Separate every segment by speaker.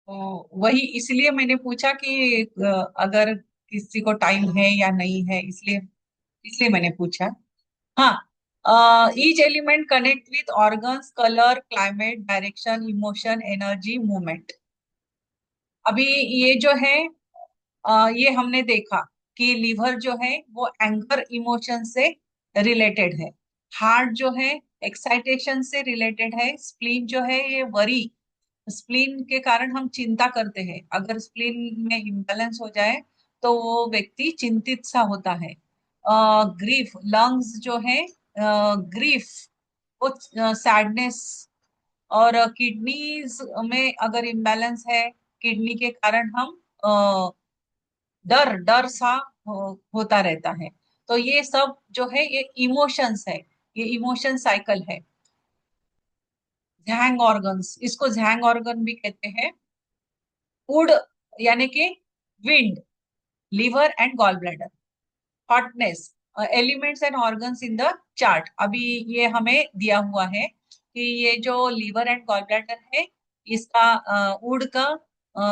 Speaker 1: वही इसलिए मैंने पूछा कि अगर किसी को टाइम है या नहीं है, इसलिए इसलिए मैंने पूछा। हाँ, each element connect with organs, colour, climate, direction, emotion, energy, movement. अभी ये जो है, ये हमने देखा कि लीवर जो है वो एंगर इमोशन से रिलेटेड है। हार्ट जो है एक्साइटेशन से रिलेटेड है। स्प्लीन जो है ये वरी, स्प्लीन के कारण हम चिंता करते हैं। अगर स्प्लीन में इम्बैलेंस हो जाए तो वो व्यक्ति चिंतित सा होता है। ग्रीफ, लंग्स जो है, ग्रीफ वो सैडनेस। और किडनीज में अगर इम्बैलेंस है, किडनी के कारण हम डर डर सा होता रहता है। तो ये सब जो है ये इमोशंस है, ये इमोशन साइकिल है। जैंग ऑर्गन्स, इसको जैंग ऑर्गन भी कहते हैं। वुड यानी कि wind, liver and gall bladder. Hotness, elements and organs in the chart. अभी ये हमें दिया हुआ है कि ये जो लिवर एंड गॉल ब्लैडर है, इसका वुड का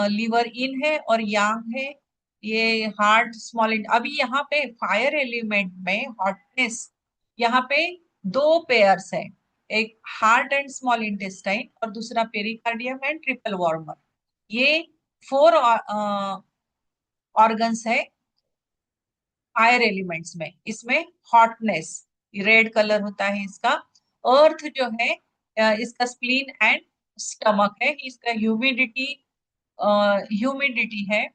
Speaker 1: लिवर इन है और यांग है। ये हार्ट स्मॉल। अभी यहाँ पे फायर एलिमेंट में हॉटनेस, यहाँ पे दो पेयर्स है। एक हार्ट एंड स्मॉल इंटेस्टाइन और दूसरा पेरिकार्डियम एंड ट्रिपल वार्मर। ये फोर ऑर्गन्स है फायर एलिमेंट्स में। इसमें हॉटनेस, रेड कलर होता है इसका। अर्थ जो है, इसका स्प्लीन एंड स्टमक है। इसका ह्यूमिडिटी, ह्यूमिडिटी है।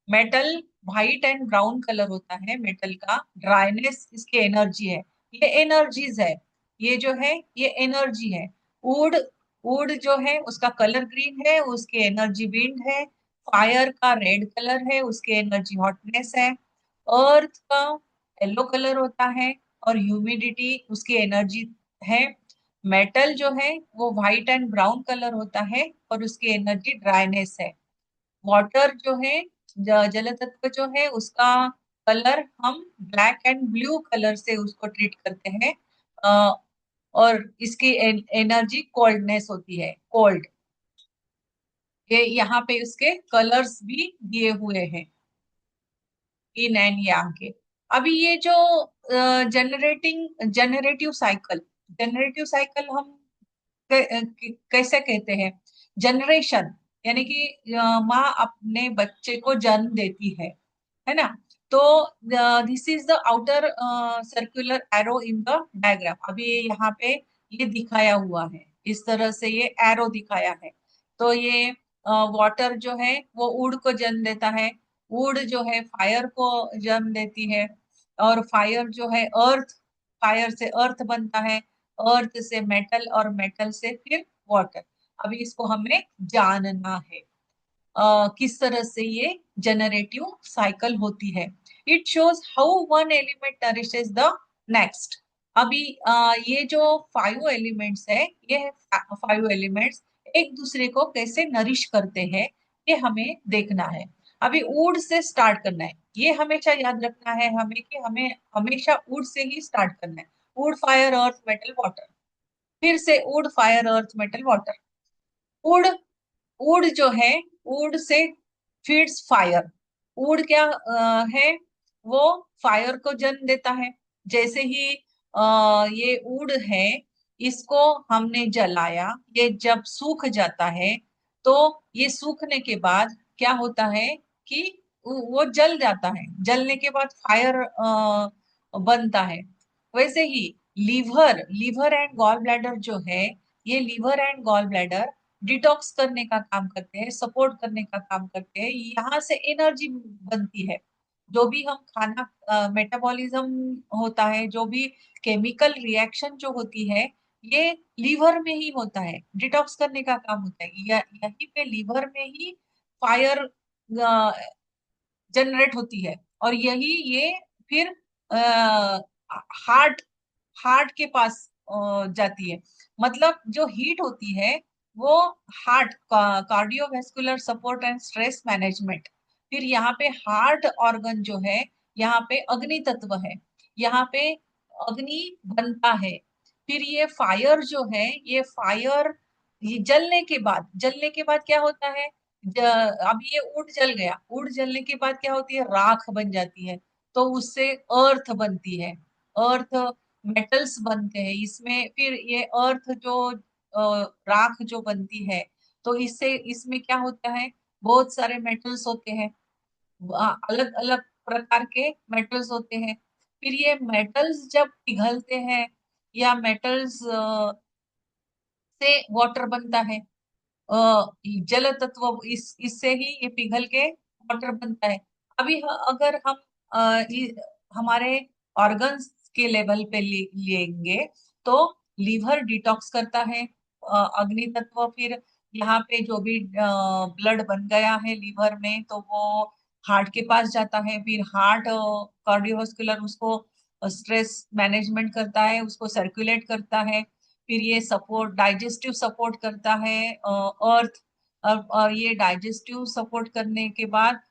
Speaker 1: Metal white and brown colour होता है मेटल का। ड्राइनेस इसकी एनर्जी है। ये एनर्जीज है, ये जो है ये एनर्जी है। वुड, वुड जो है उसका कलर ग्रीन है, उसकी एनर्जी विंड है। फायर का रेड कलर है, उसकी एनर्जी हॉटनेस है। अर्थ का येलो कलर होता है और ह्यूमिडिटी उसकी एनर्जी है। मेटल जो है वो व्हाइट एंड ब्राउन कलर होता है और उसकी एनर्जी ड्राइनेस है। वाटर जो है, जल तत्व जो है उसका कलर हम ब्लैक एंड ब्लू कलर से उसको ट्रीट करते हैं। अ, और इसकी एनर्जी कोल्डनेस होती है, कोल्ड। ये यहाँ पे उसके कलर्स भी दिए हुए हैं, इन एंड यांग के। अभी ये जो जनरेटिव साइकिल, जनरेटिव साइकिल हम कैसे कहते हैं? जनरेशन यानी कि माँ अपने बच्चे को जन्म देती है ना? तो this is the outer circular arrow in the diagram. अभी यहाँ पे ये दिखाया हुआ है, इस तरह से ये एरो दिखाया है। तो ये वाटर जो है वो वुड को जन्म देता है। वुड जो है फायर को जन्म देती है। और फायर जो है अर्थ, फायर से अर्थ बनता है। अर्थ से मेटल और मेटल से फिर वाटर। अभी इसको हमें जानना है किस तरह से ये जनरेटिव साइकिल होती है। It shows how one element nourishes the next. अभी ये जो फाइव एलिमेंट्स है, ये फाइव एलिमेंट्स एक दूसरे को कैसे नरिश करते हैं, ये हमें देखना है। अभी वुड से स्टार्ट करना है, ये हमेशा याद रखना है हमें कि हमें हमेशा वुड से ही स्टार्ट करना है। Would, fire, earth, metal, water. फिर से would, fire, earth, metal, water. Would, would जो है would say feeds fire. Would क्या है? वो फायर को जन्म देता है। जैसे ही ये वुड है, इसको हमने जलाया, ये जब सूख जाता है तो ये सूखने के बाद क्या होता है कि वो जल जाता है। जलने के बाद फायर बनता है। वैसे ही liver, liver and gall bladder जो है, ये liver and gall bladder detox करने का काम करते हैं, सपोर्ट करने का काम करते हैं। यहाँ से एनर्जी बनती है। जो भी हम खाना, मेटाबॉलिज्म होता है, जो भी केमिकल रिएक्शन जो होती है, ये लीवर में ही होता है। डिटॉक्स करने का काम होता है। यहीं पे लीवर में ही फायर जनरेट होती है। और यही ये फिर हार्ट, हार्ट के पास जाती है। मतलब जो हीट होती है वो heart, cardiovascular support and stress management. फिर यहाँ पे हार्ट ऑर्गन जो है, यहाँ पे अग्नि तत्व है, यहाँ पे अग्नि बनता है। फिर ये फायर जो है, ये फायर, ये जलने के बाद, जलने के बाद क्या होता है? अब ये वुड जल गया, वुड जलने के बाद क्या होती है, राख बन जाती है। तो उससे अर्थ बनती है, अर्थ, मेटल्स बनते हैं इसमें। फिर ये अर्थ जो राख जो बनती है, तो इससे इसमें क्या होता है, बहुत सारे मेटल्स होते हैं, अलग अलग प्रकार के मेटल्स होते हैं। फिर ये मेटल्स जब पिघलते हैं, या मेटल्स से वाटर बनता है, जल तत्व, इस इससे ही ये पिघल के वाटर बनता है। अभी अगर हम हमारे ऑर्गन्स के लेवल पे लेंगे, तो लीवर डिटॉक्स करता है अग्नि तत्व। फिर यहाँ पे जो भी ब्लड बन गया है लीवर में, तो वो हार्ट के पास जाता है। फिर हार्ट कार्डियोवास्कुलर उसको स्ट्रेस मैनेजमेंट करता है, उसको सर्कुलेट करता है। फिर ये सपोर्ट, डाइजेस्टिव सपोर्ट करता है अर्थ। और ये डाइजेस्टिव सपोर्ट करने के बाद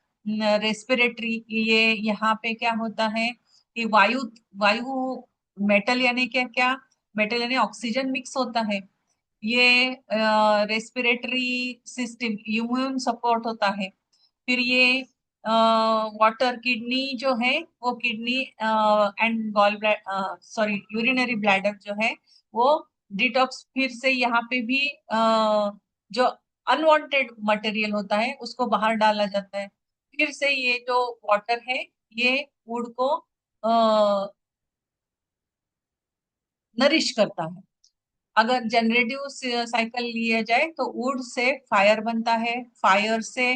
Speaker 1: रेस्पिरेटरी, ये यहाँ पे क्या होता है कि वायु, वायु, मेटल यानी क्या, क्या मेटल यानी ऑक्सीजन मिक्स होता है। ये रेस्पिरेटरी सिस्टम, इम्यून सपोर्ट होता है। फिर ये वाटर, किडनी जो है, वो kidney and gall sorry urinary bladder जो है, वो डिटॉक्स। फिर से यहाँ पे भी जो अनवांटेड मटेरियल होता है उसको बाहर डाला जाता है। फिर से ये जो वाटर है, ये फूड को नरिश करता है। अगर जनरेटिव साइकिल लिया जाए, तो वुड से फायर बनता है, फायर से,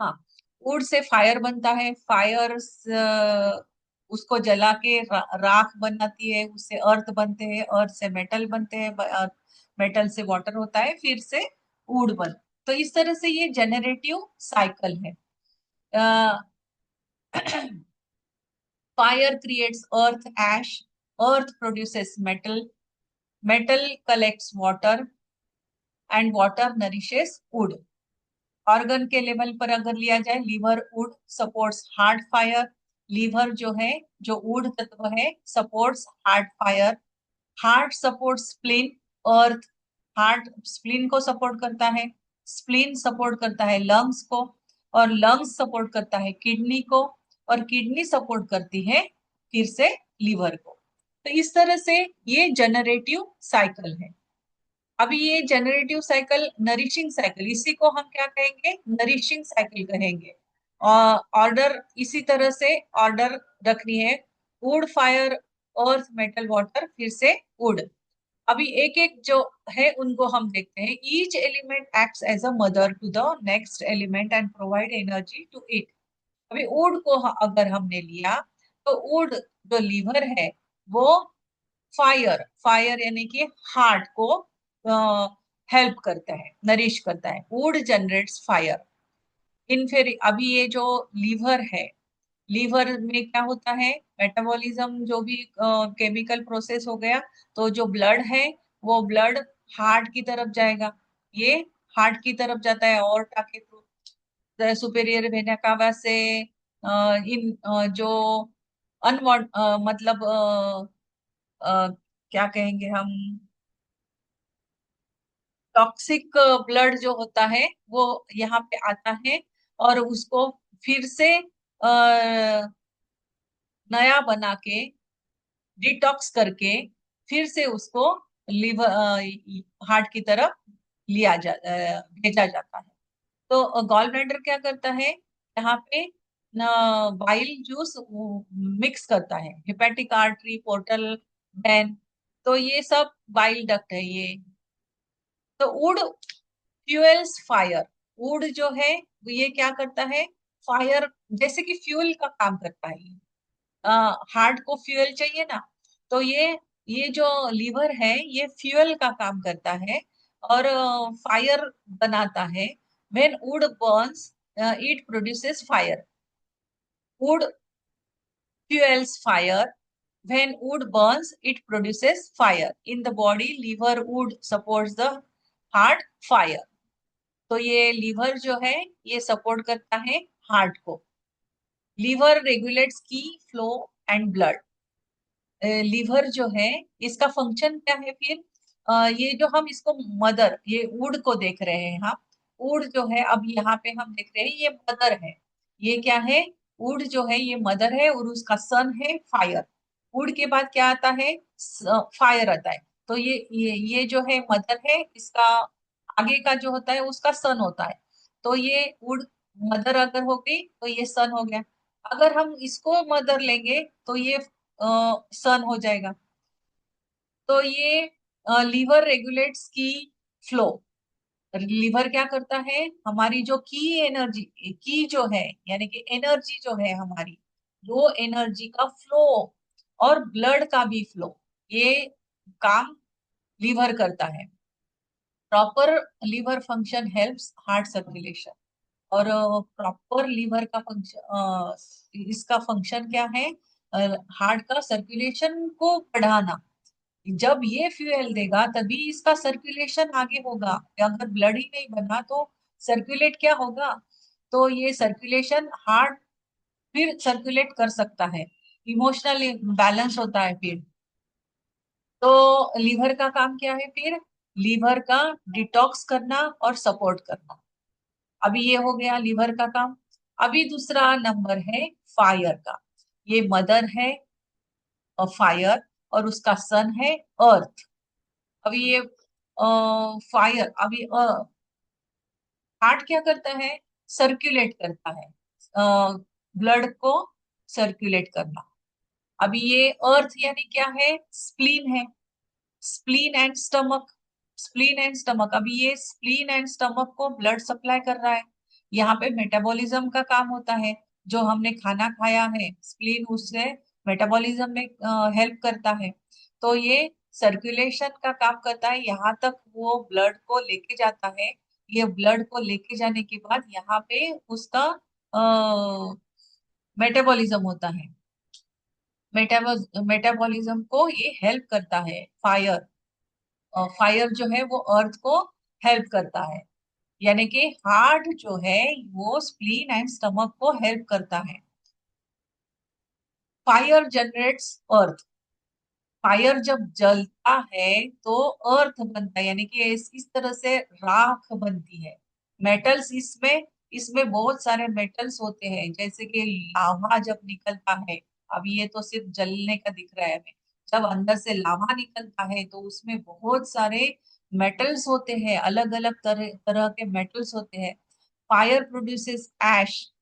Speaker 1: हाँ, वुड से फायर बनता है, फायर उसको जला के राख बनाती है, उससे अर्थ बनते हैं, अर्थ से मेटल बनते हैं, मेटल से वाटर होता है, फिर से वुड बन। तो इस तरह से ये जनरेटिव साइकिल है। Fire creates earth ash, earth produces metal, metal collects water, and water nourishes wood. Organ के लेवल पर अगर लिया जाए, liver wood supports heart fire. Liver जो है, जो वुड तत्व है, supports heart fire. Heart support spleen, earth, heart spleen को सपोर्ट करता है। स्प्लीन सपोर्ट करता है लंग्स को, और लंग्स सपोर्ट करता है किडनी को, और किडनी सपोर्ट करती है फिर से लीवर को। तो इस तरह से ये जनरेटिव साइकिल है। अभी ये जनरेटिव साइकिल, नरिशिंग साइकिल, इसी को हम क्या कहेंगे, नरिशिंग साइकिल कहेंगे। ऑर्डर इसी तरह से ऑर्डर रखनी है, would, fire, earth, metal, water, फिर से वुड। अभी एक एक जो है उनको हम देखते हैं। Each element acts as a mother to the next element and provide energy to it. अभी वुड को अगर हमने लिया, तो वुड जो लीवर है, वो फायर, फायर यानी कि हार्ट को हेल्प करता है, नरिश करता है। Would generates fire. इन फिर अभी ये जो लीवर है, लीवर में क्या होता है, मेटाबॉलिज्म, जो भी केमिकल प्रोसेस हो गया, तो जो ब्लड है, वो ब्लड हार्ट की तरफ जाएगा। ये हार्ट की तरफ जाता है और के थ्रू सुपेरियर वेना कावा से इन जो अनवांट मतलब क्या कहेंगे हम, टॉक्सिक ब्लड जो होता है, वो यहाँ पे आता है, और उसको फिर से नया बना के, डिटॉक्स करके, फिर से उसको लिवर, हार्ट की तरफ भेजा जाता है। तो गॉल ब्लैडर क्या करता है, यहाँ पे बाइल जूस मिक्स करता है, हेपेटिक आर्टरी, पोर्टल वेन, तो ये सब बाइल डक्ट है ये। तो वुड फ्यूएल्स फायर, वुड जो है, ये क्या करता है, फायर जैसे कि फ्यूल का काम करता है। हार्ट को फ्यूल चाहिए ना, तो ये जो लीवर है, ये फ्यूल का काम करता है, और फायर बनाता है। When would Burns, it produces fire. Would fuels fire. When wood burns, it produces fire. In the body, liver wood supports the heart fire. तो ये लीवर जो है, ये सपोर्ट करता है हार्ट को। लीवर रेगुलेट्स की फ्लो एंड ब्लड। लीवर जो है इसका फंक्शन क्या है फिर? ये जो हम इसको मदर, ये ऊड को देख रहे हैं हम। ऊड जो है अब यहाँ पे हम देख रहे हैं ये मदर है। ये क्या है? ऊड जो है ये मदर है और उसका सन है फायर। ऊड के बाद क्या आता है? फायर आता है। तो ये जो है मदर है, इसका आगे का जो होता है उसका सन होता है। तो ये वुड मदर अगर हो गई तो ये सन हो गया। अगर हम इसको मदर लेंगे तो ये सन हो जाएगा। तो ये लीवर रेगुलेट्स की फ्लो। लीवर क्या करता है? हमारी जो की एनर्जी, की जो है यानी कि एनर्जी जो है हमारी, वो एनर्जी का फ्लो और ब्लड का भी फ्लो, ये काम लीवर करता है। Proper liver function helps heart circulation. और प्रॉपर लीवर का फंक्शन, इसका फंक्शन क्या है? हार्ट का सर्कुलेशन को बढ़ाना। जब ये फ्यूल देगा तभी इसका सर्कुलेशन आगे होगा। अगर ब्लड ही नहीं बना तो सर्कुलेट क्या होगा? तो ये सर्कुलेशन हार्ट फिर सर्कुलेट कर सकता है। इमोशनल बैलेंस होता है फिर। तो लीवर का काम क्या है फिर? लीवर का डिटॉक्स करना और सपोर्ट करना। अभी ये हो गया लीवर का काम। अभी दूसरा नंबर है फायर का। ये मदर है फायर और उसका सन है अर्थ। अभी ये फायर, अभी हार्ट क्या करता है? सर्कुलेट करता है, ब्लड को सर्कुलेट करना। अभी ये अर्थ यानी क्या है? स्प्लीन है। Spleen and stomach. Spleen and stomach, अभी ये स्प्लीन एंड स्टमक को ब्लड सप्लाई कर रहा है। यहाँ पे मेटाबॉलिज्म का काम होता है। जो हमने खाना खाया है, स्प्लीन उससे मेटाबॉलिज्म में हेल्प करता है। तो ये सर्कुलेशन का काम करता है, यहाँ तक वो ब्लड को लेके जाता है। ये ब्लड को लेके जाने के बाद यहाँ पे उसका मेटाबॉलिज्म होता है। मेटाबॉलिज्म को ये हेल्प करता है फायर। फायर जो है वो अर्थ को हेल्प करता है। यानी कि हार्ट जो है वो स्प्लीन एंड स्टमक को हेल्प करता है। फायर जनरेट्स अर्थ। फायर जब जलता है तो अर्थ बनता है, यानी कि इस तरह से राख बनती है। मेटल्स इसमें इसमें बहुत सारे मेटल्स होते हैं, जैसे कि लावा जब निकलता है। अभी ये तो सिर्फ जलने का दिख रहा है हमें। जब अंदर से लावा निकलता है तो उसमें बहुत सारे मेटल्स होते हैं, अलग अलग तरह तरह के मेटल्स होते हैं। फायर प्रोड्यूसेस एश।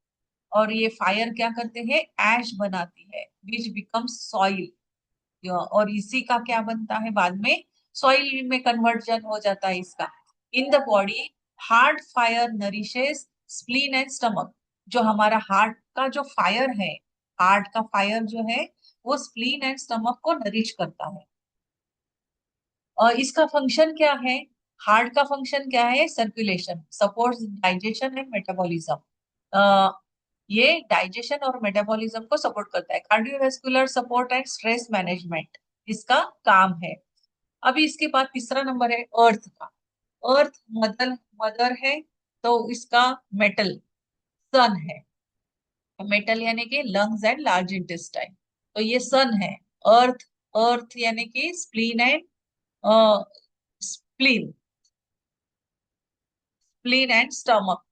Speaker 1: और ये फायर क्या करते हैं? एश बनाती है विच बिकम्स सॉइल। और इसी का क्या बनता है बाद में? सॉइल में कन्वर्जन हो जाता है इसका। In the body heart fire nourishes spleen and stomach. जो हमारा हार्ट का जो फायर है, हार्ट का फायर जो है वो स्प्लीन एंड स्टमक को नरिश करता है। और इसका फंक्शन क्या है? हार्ट का फंक्शन क्या है? Circulation, supports digestion and metabolism. ये डाइजेशन और मेटाबॉलिज्म को सपोर्ट करता है। Cardiovascular support and stress management इसका काम है। अभी इसके बाद तीसरा नंबर है अर्थ का। अर्थ मदर मदर है तो इसका मेटल सन है। मेटल यानी कि लंग्स एंड लार्ज इंटेस्टाइन। तो ये सन है। अर्थ, अर्थ यानी कि spleen and spleen, spleen and stomach,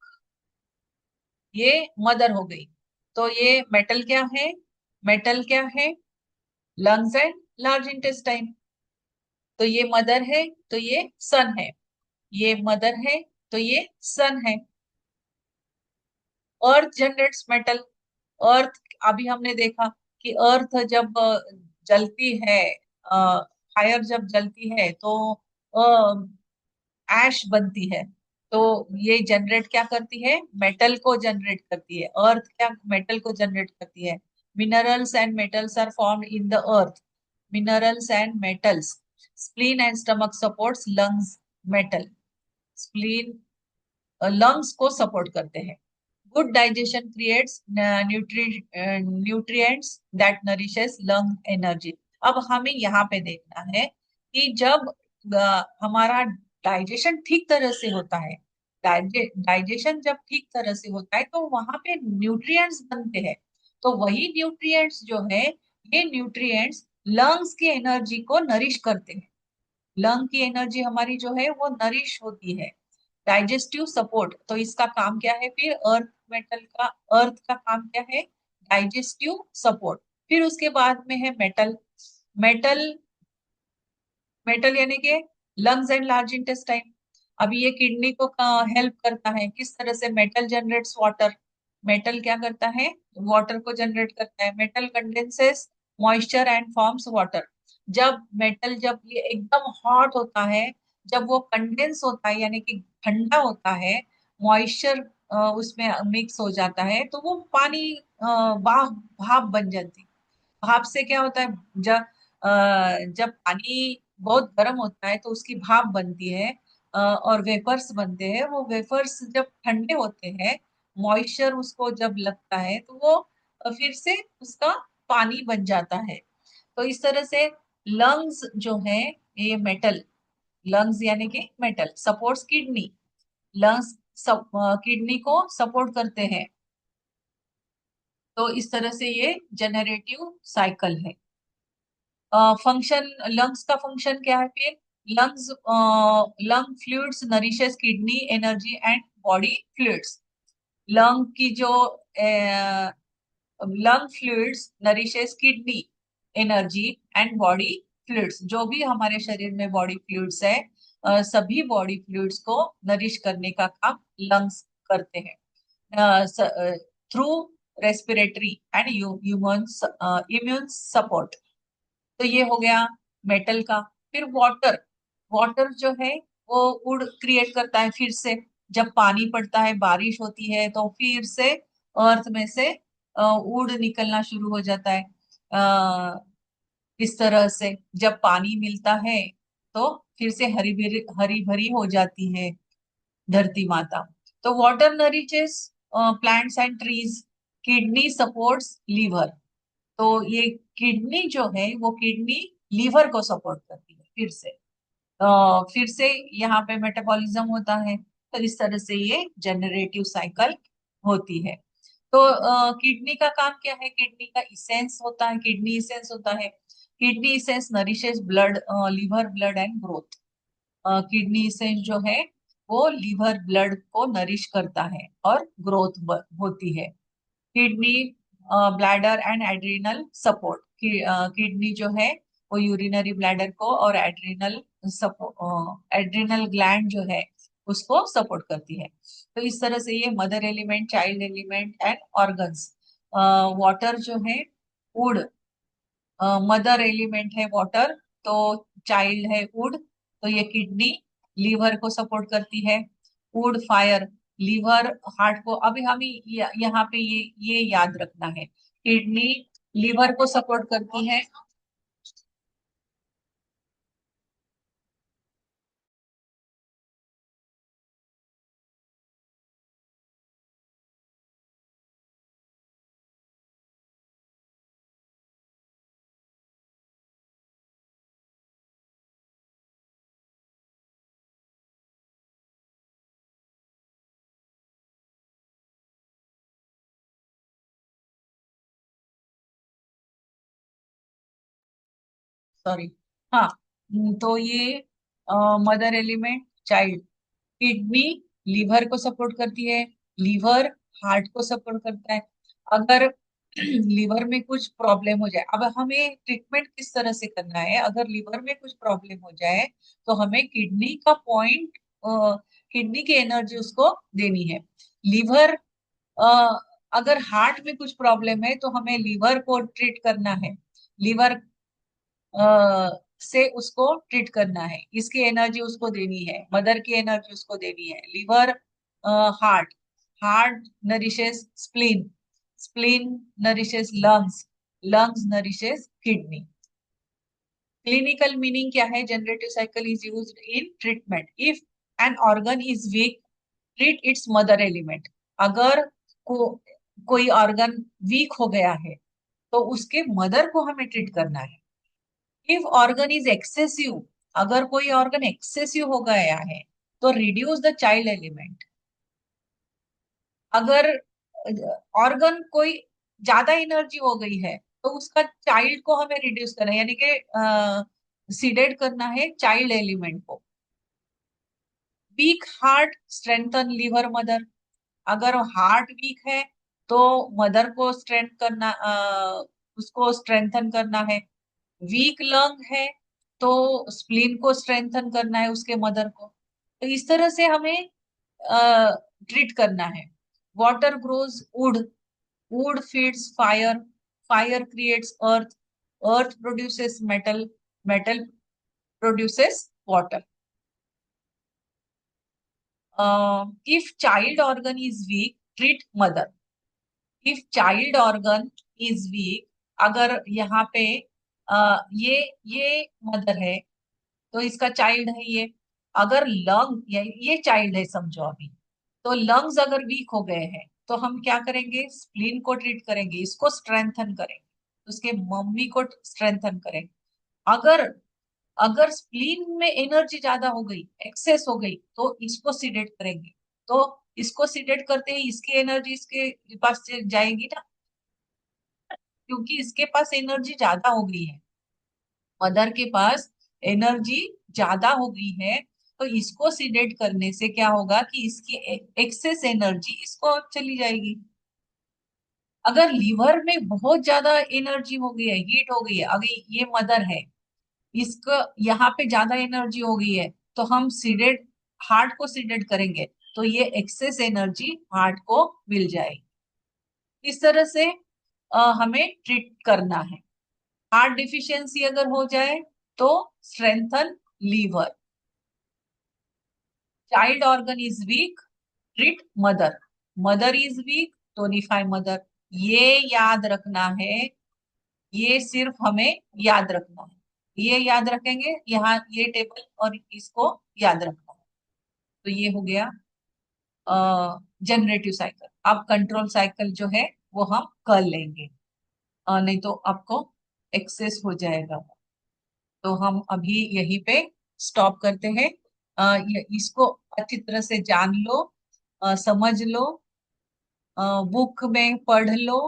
Speaker 1: ये मदर हो गई। तो ये मेटल क्या है? मेटल क्या है? Lungs and large intestine. तो ये मदर है तो ये सन है। ये मदर है तो ये सन है। अर्थ जनरेट्स मेटल। अर्थ, अभी हमने देखा कि अर्थ जब जलती है, फायर जब जलती है तो ऐश बनती है। तो ये जनरेट क्या करती है? मेटल को जनरेट करती है। अर्थ क्या मेटल को जनरेट करती है? Minerals and metals are formed in the earth. Minerals and metals. Spleen and stomach supports lungs. Metal, spleen lungs को सपोर्ट करते हैं। Good digestion creates nutrients that nourishes lung energy. अब हमें यहाँ पे देखना है कि जब हमारा डाइजेशन ठीक तरह से होता है, डाइजेशन जब ठीक तरह से होता है तो वहां पे न्यूट्रिएंट्स बनते हैं। तो वही न्यूट्रिएंट्स जो है, ये न्यूट्रिएंट्स लंग्स की एनर्जी को नरिश करते हैं। लंग की एनर्जी हमारी जो है वो नरिश होती है। डाइजेस्टिव सपोर्ट, तो इसका काम क्या है फिर, अर्थ का काम क्या है, डाइजेस्टिव सपोर्ट। फिर उसके बाद में है मेटल। मेटल मेटल यानी कि लंग्स एंड लार्ज इंटेस्टाइन। अभी ये किडनी को हेल्प करता है, किस तरह से, मेटल जनरेट्स वाटर। मेटल क्या करता है, वाटर को जनरेट करता है। Metal condenses moisture and forms water. जब ये एकदम हॉट होता है, जब वो कंडेंस होता है यानी कि ठंडा होता है, मॉइस्चर उसमें मिक्स हो जाता है, तो वो पानी भाप भाप बन जाती है। भाप से क्या होता है, जब पानी बहुत गर्म होता है तो उसकी भाप बनती है, और वेपर्स बनते हैं। वो वेपर्स जब ठंडे होते हैं, मॉइस्चर उसको जब लगता है, तो वो फिर से उसका पानी बन जाता है। तो इस तरह से लंग्स जो है, ये मेटल, लंग्स यानी कि metal supports kidney. Lungs kidney को सपोर्ट करते हैं। तो इस तरह से ये जनरेटिव साइकिल है। फंक्शन, लंग्स का फंक्शन क्या है फिर, lungs lung fluids nourishes kidney energy and body fluids. Lung की जो lung fluids nourishes kidney energy and body fluids. जो भी हमारे शरीर में बॉडी फ्लूइड्स है, सभी बॉडी फ्लूइड्स को नरिश करने का काम लंग्स करते हैं, through respiratory and immune support. तो ये हो गया मेटल का। फिर वाटर। वाटर जो है वो वुड क्रिएट करता है फिर से। जब पानी पड़ता है, बारिश होती है, तो फिर से अर्थ में से वुड निकलना शुरू हो जाता है। इस तरह से जब पानी मिलता है, तो फिर से हरी भरी हो जाती है धरती माता। तो water nourishes plants and trees. Kidney supports liver. तो ये किडनी जो है, वो किडनी लीवर को सपोर्ट करती है फिर से यहाँ पे मेटाबॉलिज्म होता है। तो इस तरह से ये जनरेटिव साइकिल होती है। तो किडनी का काम क्या है, किडनी का इसेंस होता है, किडनी इसेंस होता है। Kidney essence nourishes blood, liver blood and growth. Kidney essence जो है वो लीवर ब्लड को नरिश करता है और ग्रोथ होती है। Kidney bladder and adrenal support. Kidney जो है वो यूरिनरी ब्लैडर को और एड्रिनल ग्लैंड जो है उसको सपोर्ट करती है। तो इस तरह से ये mother element, child element and organs. Water जो है, वुड, मदर एलिमेंट है वाटर, तो चाइल्ड है वुड। तो ये किडनी लीवर को सपोर्ट करती है। वुड फायर, लीवर हार्ट को। अभी हमें यहाँ पे ये याद रखना है, किडनी लीवर को सपोर्ट करती है। सॉरी, हाँ। तो ये mother element, child, kidney liver को सपोर्ट करती है, लीवर हार्ट को सपोर्ट करता है। अगर लीवर में कुछ प्रॉब्लम हो जाए, अब हमें ट्रीटमेंट किस तरह से करना है, अगर लीवर में कुछ प्रॉब्लम हो जाए, तो हमें किडनी का पॉइंट, किडनी की एनर्जी उसको देनी है। लीवर, अगर हार्ट में कुछ प्रॉब्लम है, तो हमें लीवर को ट्रीट करना है। लीवर से उसको ट्रीट करना है, इसकी एनर्जी उसको देनी है, मदर की एनर्जी उसको देनी है। Liver, heart, heart nourishes spleen, spleen nourishes lungs, lungs nourishes kidney. Clinical meaning क्या है, generative cycle is used in treatment. If an organ is weak, treat its mother element. अगर कोई ऑर्गन वीक हो गया है, तो उसके मदर को हमें ट्रीट करना है। इफ ऑर्गन इज एक्सेसिव, अगर कोई ऑर्गन एक्सेसिव हो गया है, तो रिड्यूस द चाइल्ड एलिमेंट। अगर ऑर्गन कोई ज्यादा एनर्जी हो गई है, तो उसका चाइल्ड को हमें रिड्यूस करना है, यानी कि सीडेड करना है चाइल्ड एलिमेंट को। Weak heart strengthen liver mother, अगर हार्ट वीक है तो मदर को स्ट्रेंथ करना, उसको स्ट्रेंथन करना है। वीक लंग है तो स्प्लीन को स्ट्रेंथन करना है उसके मदर को। तो इस तरह से हमें ट्रीट करना है। Water grows would, would feeds fire, fire creates earth, earth produces metal, metal produces water. If child organ is weak treat mother, if child organ is week, अगर यहाँ पे ये मदर है तो इसका चाइल्ड है ये। अगर लंग, ये चाइल्ड है समझो अभी, तो लंग्स अगर वीक हो गए हैं तो हम क्या करेंगे, स्प्लीन को ट्रीट करेंगे, इसको स्ट्रेंथन करेंगे, उसके मम्मी को स्ट्रेंथन करेंगे। अगर अगर स्प्लीन में एनर्जी ज्यादा हो गई, एक्सेस हो गई, तो इसको सीडेट करेंगे। तो इसको सीडेट करते ही इसकी एनर्जी इसके पास से जाएगी ना, क्योंकि इसके पास एनर्जी ज्यादा हो गई है, मदर के पास एनर्जी ज्यादा हो गई है। तो इसको सीडेट करने से क्या होगा कि इसकी एक्सेस एनर्जी इसको चली जाएगी। अगर लीवर में बहुत ज्यादा एनर्जी हो गई है, हीट हो गई है, अगर ये मदर है, इसको यहाँ पे ज्यादा एनर्जी हो गई है, तो हम सीडेट, हार्ट को सीडेट करेंगे तो ये एक्सेस एनर्जी हार्ट को मिल जाएगी। इस तरह से हमें ट्रीट करना है। हार्ट डिफिशियंसी अगर हो जाए तो strengthen liver. Child organ is weak treat mother, mother is weak tonify mother. ये याद रखना है, ये सिर्फ हमें याद रखना है, ये याद रखेंगे, यहाँ ये टेबल और इसको याद रखना है। तो ये हो गया जनरेटिव साइकिल। अब कंट्रोल साइकिल जो है वो हम कर लेंगे, नहीं तो आपको एक्सेस हो जाएगा। तो हम अभी यहीं पे स्टॉप करते हैं। इसको अच्छी तरह से जान लो, समझ लो, बुक में पढ़ लो,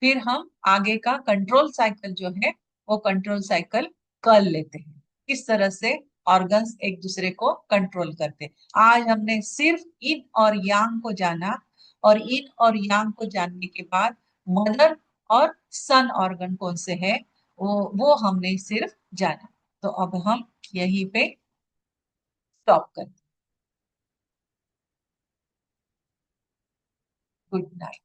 Speaker 1: फिर हम आगे का कंट्रोल साइकिल जो है वो कंट्रोल साइकिल कर लेते हैं, किस तरह से ऑर्गन्स एक दूसरे को कंट्रोल करते हैं। आज हमने सिर्फ इन और यांग को जाना, और इन और यांग को जानने के बाद मदर और सन ऑर्गन कौन से है वो हमने सिर्फ जाना। तो अब हम यहीं पे स्टॉप करते हैं। Good night.